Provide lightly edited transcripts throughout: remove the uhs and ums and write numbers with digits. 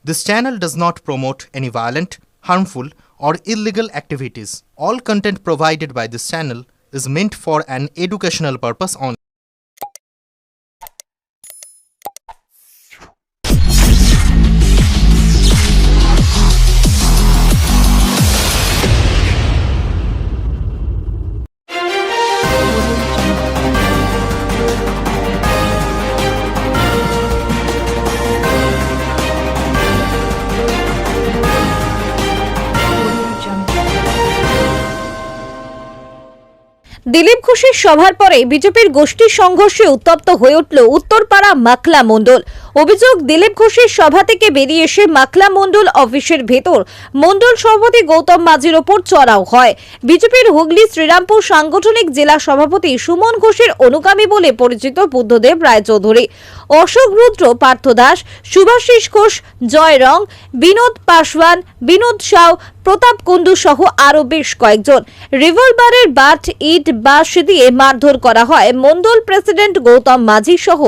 This channel does not promote any violent, harmful, or illegal activities. All content provided by this channel is meant for an educational purpose only. Dilip ঘোষের সভার পরে বিজেপির গোষ্ঠী সংঘর্ষে উত্তপ্ত হয়ে উঠল উত্তরপাড়া মাখলা মণ্ডল। অভিযোগ, দিলীপ ঘোষের সভা থেকে বেরিয়ে এসে মাখলা মণ্ডল অফিসের ভেতর মণ্ডল সভাপতি গৌতম মাঝির ওপর চড়াও হয়। বিজেপির হুগলি শ্রীরামপুর সাংগঠনিক জেলা সভাপতি সুমন ঘোষের অনুগামী বলে পরিচিত বুদ্ধদেব রায়চৌধুরী, অশোক রুদ্র, পার্থ দাস, শুভাশিস ঘোষ, জয় রং, বিনোদ পাসওয়ান, বিনোদ সাউ, প্রতাপ কুন্ডু সহ আরো বেশ কয়েকজন রিভলভারের বাট, ইট, বাঁশ দিয়ে মারধর করা হয় মণ্ডল প্রেসিডেন্ট গৌতম মাঝি সহ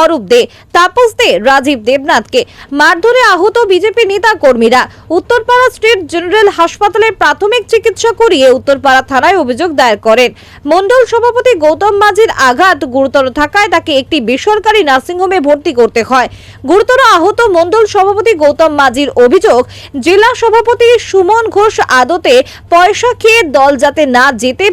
অরূপ দে, তাপস দে, রাজীব দেবনাথকে। মারধরে আহত বিজেপি নেতা কর্মীরা উত্তরপাড়া স্টেট জেনারেল হাসপাতালে প্রাথমিক চিকিৎসা করিয়ে উত্তরপাড়া থানায় অভিযোগ দায়ের করেন। মণ্ডল সভাপতি গৌতম মাঝির আঘাত গুরুতর থাকায় তাকে একটি বেসরকারি নার্সিংহোমে ভর্তি করতে হয়। গুরুতর আহত মণ্ডল সভাপতি গৌতম মাঝির অভিযোগ, জেলা সভাপতি সুমন ঘোষ আদতে পয়সা খেয়ে দল যাতে না যেতে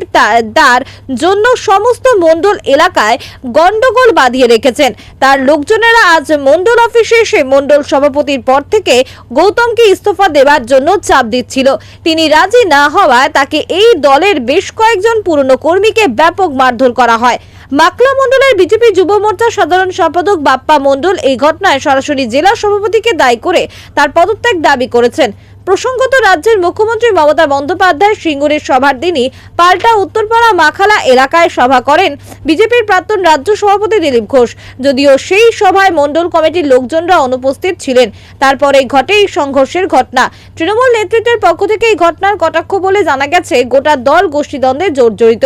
তার জন্য সমস্ত মণ্ডল এলাকায় গন্ডগোল বাঁধিয়ে রেখেছেন। তার লোকজনেরা আজ মণ্ডল অফিসে এসে মণ্ডল সভাপতির পদ থেকে গৌতমকে ইস্তফা দেওয়ার জন্য চাপ দিচ্ছিল। তিনি রাজি না হওয়ায় তাকে এই দলের বেশ কয়েকজন পুরনো কর্মীকে ব্যাপক মারধর করা হয়। মাখলা মণ্ডলের বিজেপি যুব মোর্চার সাধারণ সম্পাদক বাপ্পা মণ্ডল এই ঘটনায় সরাসরি জেলা সভাপতিকে দায়ী করে তার পদত্যাগ দাবি করেছেন। প্রসঙ্গত, রাজ্যের মুখ্যমন্ত্রী মমতা বন্দ্যোপাধ্যায় সিঙ্গুরের সভার দিনই পাল্টা উত্তরপাড়া মাখালা এলাকায় সভা করেন বিজেপির প্রাক্তন রাজ্য সভাপতি দিলীপ ঘোষ। যদিও সেই সভায় মণ্ডল কমিটির লোকজনরা অনুপস্থিত ছিলেন। তারপরে ঘটে এই সংঘর্ষের ঘটনা। তৃণমূল নেতৃত্বের পক্ষ থেকে এই ঘটনার কটাক্ষ বলে জানা গেছে গোটা দল গোষ্ঠীদ্বন্দ্বে জড়িত।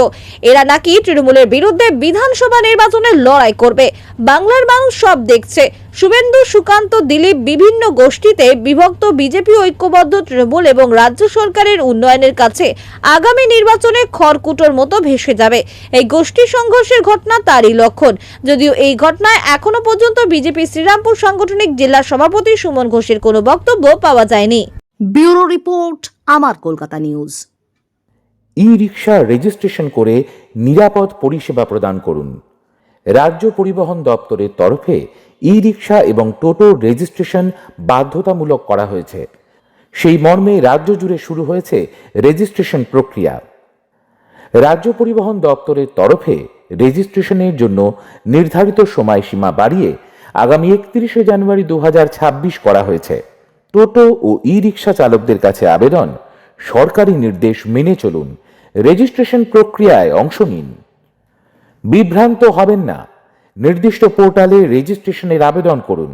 এরা নাকি তৃণমূলের বিরুদ্ধে বিধানসভা নির্বাচনে লড়াই করবে। বাংলার মানুষ সব দেখছে। শুভেন্দু, সুকান্ত, দিলীপ বিভিন্ন গোষ্ঠীতে বিভক্ত বিজেপি ঐক্যবদ্ধ তৃণমূল এবং রাজ্য সরকারের উন্নয়নের কাছে আগামী নির্বাচনে খড়কুটোর মতো ভেসে যাবে। এই গোষ্ঠী সংঘর্ষের ঘটনা তারই লক্ষণ। যদিও এই ঘটনায় এখনো পর্যন্ত বিজেপি শ্রীরামপুর সাংগঠনিক জেলা সভাপতি সুমন ঘোষের কোনো বক্তব্য পাওয়া যায়নি। ব্যুরো রিপোর্ট, আমার কলকাতা নিউজ। ই-রিকশা রেজিস্ট্রেশন করে নিরাপদ পরিষেবা প্রদান করুন। রাজ্য পরিবহন দপ্তরের তরফে ই-রিকশা এবং টোটো রেজিস্ট্রেশন বাধ্যতামূলক করা হয়েছে। সেই মর্মে রাজ্য জুড়ে শুরু হয়েছে রেজিস্ট্রেশন প্রক্রিয়া। রাজ্য পরিবহন দপ্তরের তরফে রেজিস্ট্রেশনের জন্য নির্ধারিত সময়সীমা বাড়িয়ে আগামী 31শে জানুয়ারি 2026 করা হয়েছে। টোটো ও ই-রিকশা চালকদের কাছে আবেদন, সরকারি নির্দেশ মেনে চলুন, রেজিস্ট্রেশন প্রক্রিয়ায় অংশ নিন। বিভ্রান্ত হবেন না, নির্দিষ্ট পোর্টালে রেজিস্ট্রেশনের আবেদন করুন।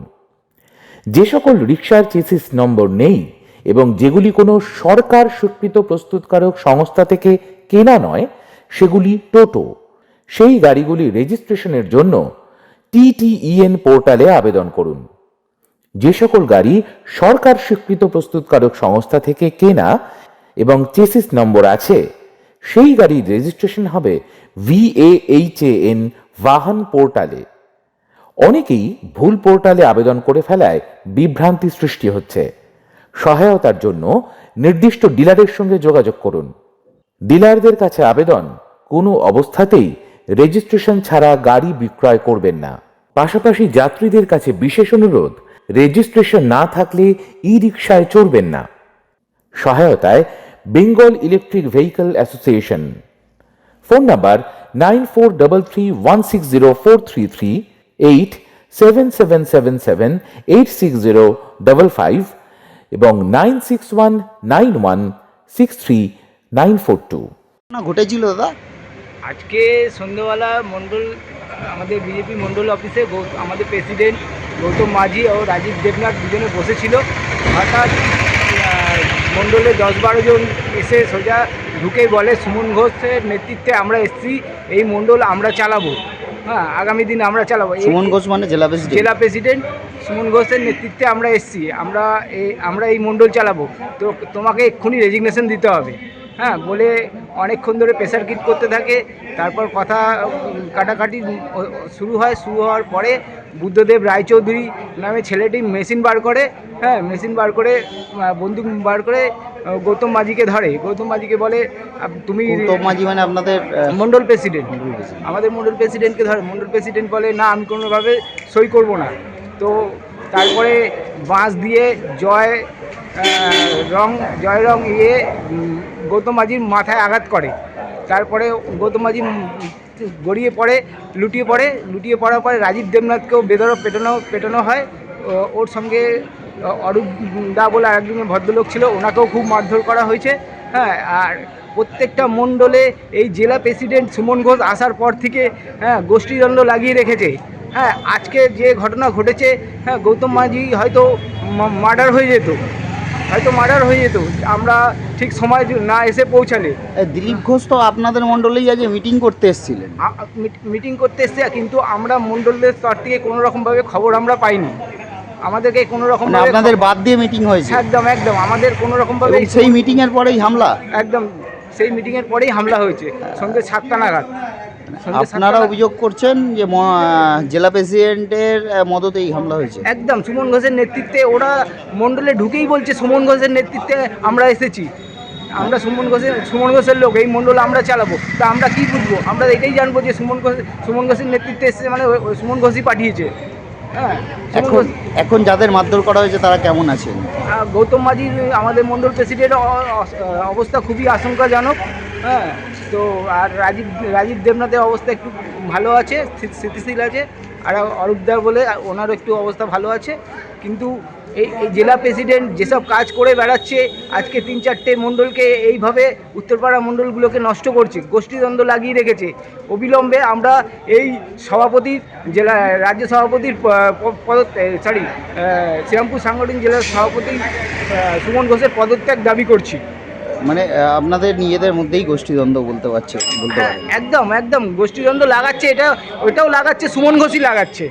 যে সকল রিকশার চেসিস নম্বর নেই এবং যেগুলি কোনো সরকার স্বীকৃত প্রস্তুতকারক সংস্থা থেকে কেনা নয়, সেগুলি টোটো। সেই গাড়িগুলি রেজিস্ট্রেশনের জন্য TTEN পোর্টালে আবেদন করুন। যে সকল গাড়ি সরকার স্বীকৃত প্রস্তুতকারক সংস্থা থেকে কেনা এবং চেসিস নম্বর আছে, সেই গাড়ির রেজিস্ট্রেশন হবে VAHAN বাহন পোর্টালে। অনেকেই ভুল পোর্টালে আবেদন করে ফেলায় বিভ্রান্তি সৃষ্টি হচ্ছে। সহায়তার জন্য নির্দিষ্ট ডিলারের সঙ্গে যোগাযোগ করুন। ডিলারদের কাছে আবেদন, কোনো অবস্থাতেই রেজিস্ট্রেশন ছাড়া গাড়ি বিক্রয় করবেন না। পাশাপাশি যাত্রীদের কাছে বিশেষ অনুরোধ, রেজিস্ট্রেশন না থাকলে ই-রিকশায় চড়বেন না। সহায়তায় Bengal electric vehicle association. Phone number 9433160433, 8777786055 এবং 9619163942। না ঘটেছিল দাদা, আজকে সন্ধ্যেবেলা মণ্ডল আমাদের বিজেপি মণ্ডল অফিসে আমাদের প্রেসিডেন্ট গৌতম মাঝি ও রাজীব দেবনাথ দুজনে বসেছিল। হঠাৎ মণ্ডলে 10-12 জন এসে সোজা ঢুকেই বলে, সুমন ঘোষের নেতৃত্বে আমরা এসছি, এই মণ্ডল আমরা চালাবো। হ্যাঁ, আগামী দিনে আমরা চালাবো। সুমন ঘোষ মানে জেলা প্রেসিডেন্ট সুমন ঘোষের নেতৃত্বে আমরা এসেছি, আমরা এই মণ্ডল চালাবো, তো তোমাকে এক্ষুনি রেজিগনেশন দিতে হবে, হ্যাঁ বলে অনেকক্ষণ ধরে প্রেসার কিট করতে থাকে। তারপর কথা কাটাকাটি শুরু হওয়ার পরে বুদ্ধদেব রায়চৌধুরী নামে ছেলেটি মেশিন বার করে, হ্যাঁ মেশিন বার করে বন্দুক বার করে গৌতম মাঝিকে ধরে। গৌতম মাঝিকে বলে তুমি গৌতম মাঝি মানে আপনাদের মণ্ডল প্রেসিডেন্ট, আমাদের মণ্ডল প্রেসিডেন্টকে ধরে। মণ্ডল প্রেসিডেন্ট বলে না, আমি কোনোভাবে সই করব না। তো তারপরে বাঁশ দিয়ে জয় রং গৌতম মাঝির মাথায় আঘাত করে। তারপরে গৌতম মাঝি গড়িয়ে পড়ে, লুটিয়ে পড়ার পরে রাজীব দেবনাথকেও বেধড়ক পেটানো হয়। ওর সঙ্গে অরূপ দা বলে আরেকজন ভদ্রলোক ছিল, ওনাকেও খুব মারধর করা হয়েছে। হ্যাঁ, আর প্রত্যেকটা মণ্ডলে এই জেলা প্রেসিডেন্ট সুমন ঘোষ আসার পর থেকে হ্যাঁ গোষ্ঠীদ্বন্দ্ব লাগিয়ে রেখেছে। হ্যাঁ, আজকে যে ঘটনা ঘটেছে, হ্যাঁ গৌতম মাঝি হয়তো মার্ডার হয়ে যেত, আমরা ঠিক সময় না এসে পৌঁছালে। দিলীপ ঘোষ তো আপনাদের মণ্ডলেই আজ মিটিং করতে এসেছিলেন। মিটিং করতে এসছে, কিন্তু আমরা মণ্ডলের স্তর থেকে কোনো রকমভাবে খবর আমরা পাইনি। আমাদেরকে কোনো রকম আপনাদের বাদ দিয়ে মিটিং হয়েছে? একদম আমাদের কোনো রকমভাবে সেই মিটিংয়ের পরেই হামলা? একদম সেই মিটিংয়ের পরেই হামলা হয়েছে, সন্ধ্যে 7টা নাগাদ। আপনারা অভিযোগ করছেন যে জেলা প্রেসিডেন্টের মদতেই হামলা হয়েছে? একদম সুমন ঘোষের নেতৃত্বে, ওরা মণ্ডলে ঢুকেই বলছে সুমন ঘোষের নেতৃত্বে আমরা এসেছি, আমরা সুমন ঘোষের লোক, এই মণ্ডল আমরা চালাবো। তা আমরা কি বুঝবো? আমরা এটাই জানবো যে সুমন ঘোষের নেতৃত্বে এসেছে মানে সুমন ঘোষই পাঠিয়েছে। হ্যাঁ, এখন যাদের মারধর করা হয়েছে তারা কেমন আছেন? গৌতম মাঝির, আমাদের মণ্ডল প্রেসিডেন্টের অবস্থা খুবই আশঙ্কাজনক। হ্যাঁ, তো আর রাজীব দেবনাথের অবস্থা একটু ভালো আছে, স্থিতিশীল আছে। আর অরূপদার বলে ওনারও একটু অবস্থা ভালো আছে। কিন্তু এই জেলা প্রেসিডেন্ট যেসব কাজ করে বেড়াচ্ছে, আজকে 3-4টে মণ্ডলকে এইভাবে উত্তরপাড়া মণ্ডলগুলোকে নষ্ট করছে, গোষ্ঠীদ্বন্দ্ব লাগিয়ে রেখেছে। অবিলম্বে আমরা এই রাজ্য সভাপতির শ্রীরামপুর সাংগঠনিক জেলার সভাপতি সুমন ঘোষের পদত্যাগ দাবি করছি। মানে আপনাদের নিজেদের মধ্যেই গোষ্ঠীদ্বন্দ্ব বলতে পারেন? একদম গোষ্ঠীদ্বন্দ্ব লাগাচ্ছে, ওটাও লাগাচ্ছে, সুমন ঘোষই লাগাচ্ছে।